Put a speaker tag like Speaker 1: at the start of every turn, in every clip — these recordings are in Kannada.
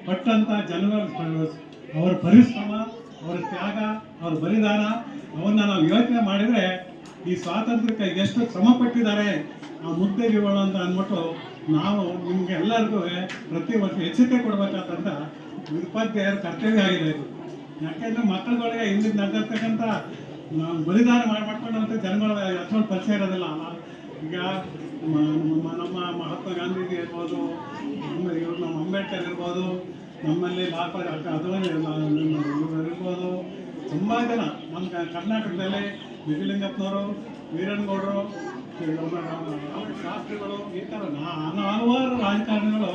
Speaker 1: ಪಟ್ಟಂತ ಜನರ ಅವರ ಪರಿಶ್ರಮ, ಅವರ ತ್ಯಾಗ, ಅವರ ಬಲಿದಾನ ಅವನ್ನ ನಾವು ಯೋಚನೆ ಮಾಡಿದರೆ ಈ ಸ್ವಾತಂತ್ರ್ಯಕ್ಕೆ ಎಷ್ಟು ಶ್ರಮ ಪಟ್ಟಿದ್ದಾರೆ ಆ ಮುದ್ದೆಗಳು ಅಂತ ಅಂದ್ಬಿಟ್ಟು ನಾವು ನಿಮ್ಗೆ ಎಲ್ಲರಿಗೂ ಪ್ರತಿ ವರ್ಷ ಎಚ್ಚರಿಕೆ ಕೊಡ್ಬೇಕಂತ ಉಪಾಧ್ಯಾಯರ ಕರ್ತವ್ಯ ಆಗಿದೆ ಇದು. ಯಾಕೆಂದ್ರೆ ಮಕ್ಕಳುಗಳಿಗೆ ಹಿಂದಿನ ನಡೆದಿರ್ತಕ್ಕಂಥ ಬಲಿದಾನ ಮಾಡ್ಕೊಂಡಂಥ ಜನಗಳ ಅಷ್ಟೊಂದು ಪರಿಚಯ ಇರೋದಿಲ್ಲ. ಈಗ ನಮ್ಮ ಮಹಾತ್ಮ ಗಾಂಧೀಜಿ ಇರ್ಬೋದು, ನಮ್ಮ ಅಂಬೇಡ್ಕರ್ ಇರ್ಬೋದು, ನಮ್ಮಲ್ಲಿ ಅಥವಾ ಇರ್ಬೋದು, ತುಂಬ ಜನ ನಮ್ಮ ಕರ್ನಾಟಕದಲ್ಲಿ ನಿಜಲಿಂಗಪ್ಪನವರು, ವೀರಣ್ಣಗೌಡರು, ಶಾಸ್ತ್ರಿಗಳು, ಈ ಥರ ಹಲವಾರು ರಾಜಕಾರಣಿಗಳು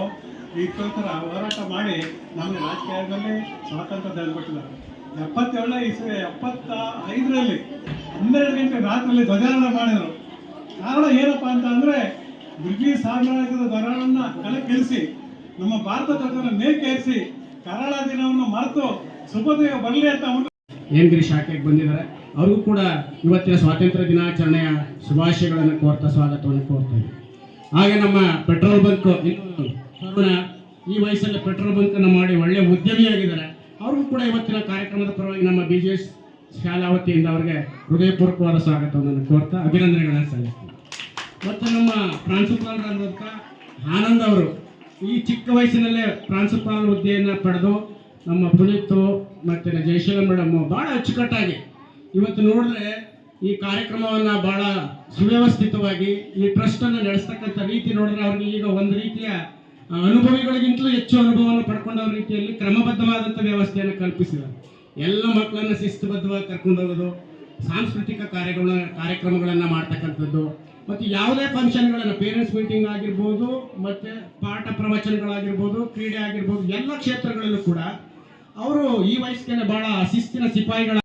Speaker 1: ಈ ಥರ ಹೋರಾಟ ಮಾಡಿ ನಮಗೆ ರಾಜಕೀಯದಲ್ಲಿ ಸ್ವಾತಂತ್ರ್ಯ ತಂದುಕೊಟ್ಟಿದ್ದಾರೆ. 75ರಲ್ಲಿ 12 ಗಂಟೆ ರಾತ್ರಿಯಲ್ಲಿ ಧ್ವಜಾರೋಹಣ ಮಾಡಿದರು. ಕಾರಣ ಏನಪ್ಪ ಅಂತ ಅಂದರೆ ಬ್ರಿಟಿಷ್ ಸಾಮ್ರಾಜ್ಯದ ದೊರೆಗಳನ್ನ ಕೆಳಗಿಳಿಸಿ ನಮ್ಮ ಭಾರತ ಧ್ವಜವನ್ನು ಮೇಲ್ಕೇರಿಸಿ ಕರಾಳ ದಿನವನ್ನು ಮರೆತು ಶುಭೋದಯ ಬರಲಿ ಅಂತ
Speaker 2: ಏನ್ಗಿರಿ ಶಾಖೆಗೆ ಬಂದಿದ್ದಾರೆ. ಅವ್ರಿಗೂ ಕೂಡ ಇವತ್ತಿನ ಸ್ವಾತಂತ್ರ್ಯ ದಿನಾಚರಣೆಯ ಶುಭಾಶಯಗಳನ್ನು ಕೋರ್ತಾ ಸ್ವಾಗತವನ್ನು ಕೋರ್ತಾ ಇದ್ದೀವಿ. ಹಾಗೆ ನಮ್ಮ ಪೆಟ್ರೋಲ್ ಬಂಕ್ ತರುಣ ಈ ವಯಸ್ಸಲ್ಲಿ ಪೆಟ್ರೋಲ್ ಬಂಕನ್ನು ಮಾಡಿ ಒಳ್ಳೆಯ ಉದ್ಯಮಿಯಾಗಿದ್ದಾರೆ. ಅವ್ರಿಗೂ ಕೂಡ ಇವತ್ತಿನ ಕಾರ್ಯಕ್ರಮದ ಪರವಾಗಿ ನಮ್ಮ BJS ಶಾಲಾ ವತಿಯಿಂದ ಅವರಿಗೆ ಹೃದಯಪೂರ್ವಕವಾದ ಸ್ವಾಗತವನ್ನು ಕೋರ್ತಾ ಅಭಿನಂದನೆಗಳನ್ನು ಸಲ್ಲಿಸ್ತೀನಿ. ಮತ್ತು ನಮ್ಮ ಪ್ರಾಂಶುಪಾಲರಾದಂಥ ಆನಂದ್ ಅವರು ಈ ಚಿಕ್ಕ ವಯಸ್ಸಿನಲ್ಲೇ ಪ್ರಾಂಶುಪಾಲ ಹುದ್ದೆಯನ್ನು ಪಡೆದು ನಮ್ಮ ಪುನೀತು ಮತ್ತು ಜಯಶೀಲ ಮೇಡಮ್ ಭಾಳ ಅಚ್ಚುಕಟ್ಟಾಗಿ ಇವತ್ತು ನೋಡಿದ್ರೆ ಈ ಕಾರ್ಯಕ್ರಮವನ್ನು ಭಾಳ ಸುವ್ಯವಸ್ಥಿತವಾಗಿ ಈ ಟ್ರಸ್ಟನ್ನು ನಡೆಸ್ತಕ್ಕಂಥ ರೀತಿ ನೋಡಿದ್ರೆ ಅವ್ರಿಗೆ ಈಗ ಒಂದು ರೀತಿಯ ಅನುಭವಿಗಳಿಗಿಂತಲೂ ಹೆಚ್ಚು ಅನುಭವವನ್ನು ಪಡ್ಕೊಂಡವ್ರ ರೀತಿಯಲ್ಲಿ ಕ್ರಮಬದ್ಧವಾದಂಥ ವ್ಯವಸ್ಥೆಯನ್ನು ಕಲ್ಪಿಸಿದ್ದಾರೆ. ಎಲ್ಲ ಮಕ್ಕಳನ್ನು ಶಿಸ್ತುಬದ್ಧವಾಗಿ ಕರ್ಕೊಂಡು ಹೋಗೋದು, ಸಾಂಸ್ಕೃತಿಕ ಕಾರ್ಯಕ್ರಮಗಳನ್ನು ಮಾಡ್ತಕ್ಕಂಥದ್ದು, ಮತ್ತು ಯಾವುದೇ ಫಂಕ್ಷನ್ಗಳನ್ನು ಪೇರೆಂಟ್ಸ್ ಮೀಟಿಂಗ್ ಆಗಿರ್ಬೋದು, ಮತ್ತು ಪಾಠ ಪ್ರವಚನಗಳಾಗಿರ್ಬೋದು, ಕ್ರೀಡೆ ಆಗಿರ್ಬೋದು, ಎಲ್ಲ ಕ್ಷೇತ್ರಗಳಲ್ಲೂ ಕೂಡ ಅವರು ಈ ವಯಸ್ಸಿಗೆ ಭಾಳ ಶಿಸ್ತಿನ ಸಿಪಾಯಿಗಳ